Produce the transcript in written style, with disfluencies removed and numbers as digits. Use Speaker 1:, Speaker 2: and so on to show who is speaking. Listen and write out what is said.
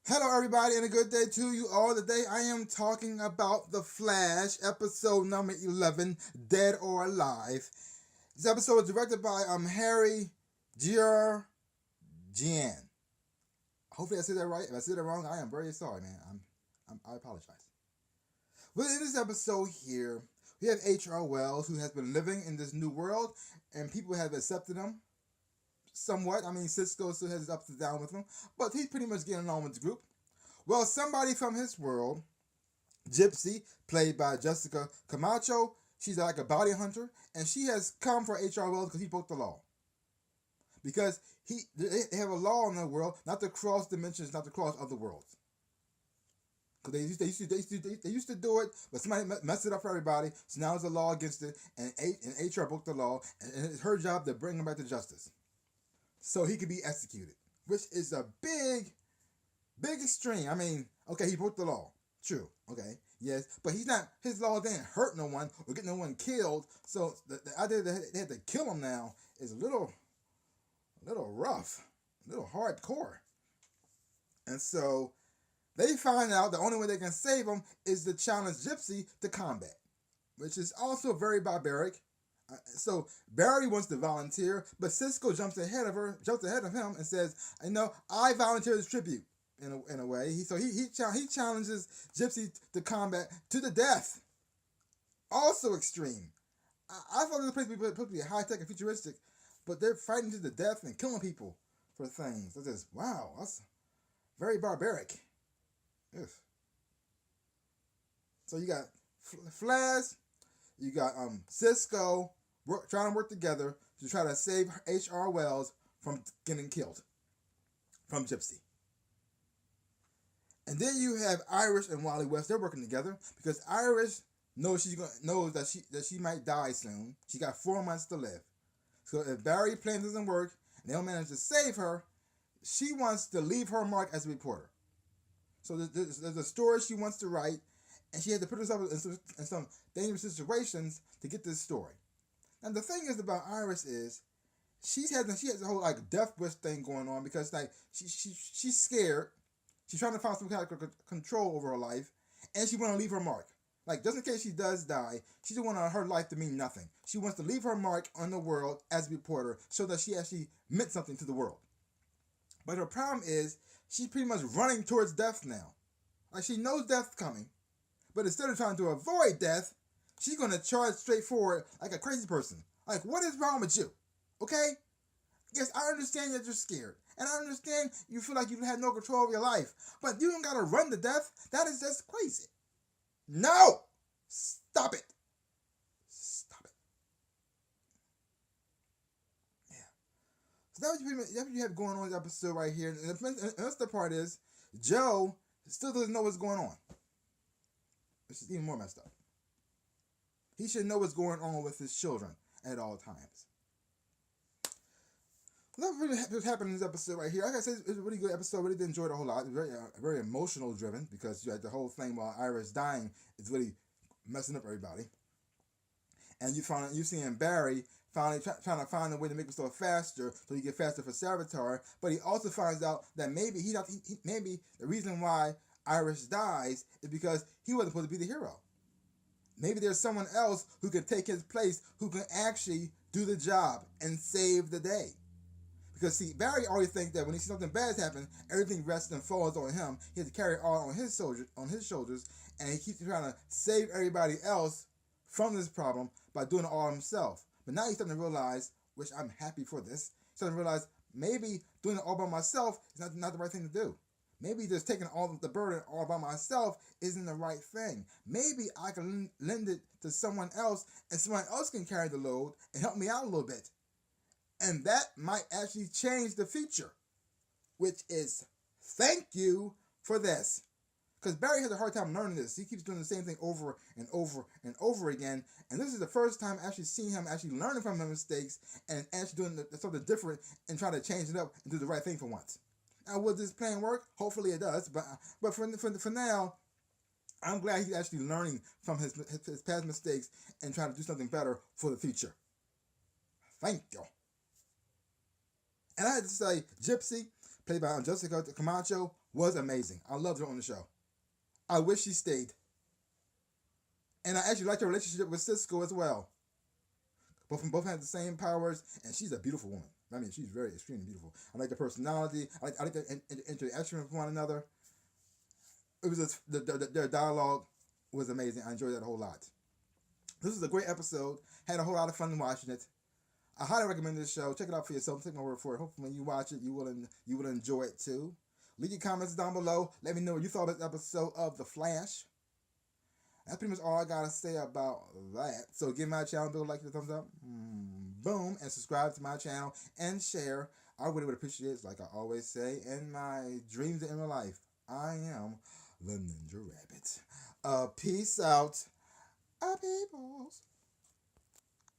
Speaker 1: Hello, everybody, and a good day to you all. Today, I am talking about The Flash, episode number 11, Dead or Alive. This episode was directed by Harry Giorgian. Hopefully, I said that right. If I said it wrong, I am very sorry, man. I apologize. But in this episode here, we have H.R. Wells, who has been living in this new world, and people have accepted him somewhat. I mean, Cisco still has his ups and downs with him, but he's pretty much getting along with the group. Well, somebody from his world, Gypsy, played by Jessica Camacho, she's like a bounty hunter, and she has come for H.R. Wells because he broke the law. Because they have a law in the world not to cross dimensions, not to cross other worlds. Because they used to do it, but somebody messed it up for everybody, so now there's a law against it, and HR broke the law, and it's her job to bring him back to justice. So he could be executed, which is a big extreme. I mean, okay, he broke the law. True. Okay. Yes. But his law didn't hurt no one or get no one killed. So the idea that they had to kill him now is a little rough, a little hardcore. And so they find out the only way they can save him is to challenge Gypsy to combat, which is also very barbaric. So Barry wants to volunteer, but Cisco jumps ahead of him and says, I volunteer as tribute." In a way, he challenges Gypsy to combat to the death. Also extreme. I thought this place was supposed to be high tech and futuristic, but they're fighting to the death and killing people for things. That's just wow. That's very barbaric. Ugh. So you got Flash, you got Cisco trying to work together to try to save H.R. Wells from getting killed from Gypsy. And then you have Iris and Wally West. They're working together because Iris knows that she might die soon. She got 4 months to live. So if Barry's plan doesn't work and they don't manage to save her, she wants to leave her mark as a reporter. So there's a story she wants to write, and she has to put herself in some dangerous situations to get this story. And the thing is about Iris is she has a whole like death wish thing going on because like she's scared. She's trying to find some kind of control over her life, and she want to leave her mark. Like, just in case she does die, she doesn't want her life to mean nothing. She wants to leave her mark on the world as a reporter so that she actually meant something to the world. But her problem is she's pretty much running towards death now. Like, she knows death's coming, but instead of trying to avoid death, she's going to charge straight forward like a crazy person. Like, what is wrong with you? Okay? Yes, I understand that you're scared. And I understand you feel like you have no control of your life. But you don't got to run to death. That is just crazy. No! Stop it. Stop it. Yeah. So that's what you have going on in this episode right here. And the other part is, Joe still doesn't know what's going on. Which is even more messed up. He should know what's going on with his children at all times. That really happened in this episode right here. Like I said, it's a really good episode. Really did enjoy it a whole lot. It's very emotional driven because you had the whole thing while Iris dying is really messing up everybody. And you seeing Barry finally trying to find a way to make himself faster so he get faster for Savitar. But he also finds out that maybe maybe the reason why Iris dies is because he wasn't supposed to be the hero. Maybe there's someone else who can take his place who can actually do the job and save the day. Because see, Barry always thinks that when he sees something bad happen, everything rests and falls on him. He has to carry it all on his shoulders, and he keeps trying to save everybody else from this problem by doing it all himself. But now he's starting to realize, which I'm happy for this, he's starting to realize maybe doing it all by myself is not the right thing to do. Maybe just taking all of the burden all by myself isn't the right thing. Maybe I can lend it to someone else, and someone else can carry the load and help me out a little bit. And that might actually change the future, which is thank you for this. Because Barry has a hard time learning this. He keeps doing the same thing over and over and over again. And this is the first time actually seeing him actually learning from his mistakes and actually doing something different and trying to change it up and do the right thing for once. Now, will this plan work? Hopefully it does. But for now, I'm glad he's actually learning from his past mistakes and trying to do something better for the future. Thank you. And I had to say, Gypsy, played by Jessica Camacho, was amazing. I loved her on the show. I wish she stayed. And I actually liked her relationship with Cisco as well. Both have the same powers, and she's a beautiful woman. I mean, she's very extremely beautiful. I like the personality. I like the interaction with one another. It was their dialogue was amazing. I enjoyed that a whole lot. This was a great episode. Had a whole lot of fun watching it. I highly recommend this show. Check it out for yourself. Take my word for it. Hopefully, when you watch it, you will enjoy it too. Leave your comments down below. Let me know what you thought of this episode of The Flash. That's pretty much all I gotta say about that. So give my channel a like, a thumbs up, boom, and subscribe to my channel and share. I really would appreciate it. Like I always say, in my dreams and in my life, I am the Ninja Rabbit. Peace out, peoples.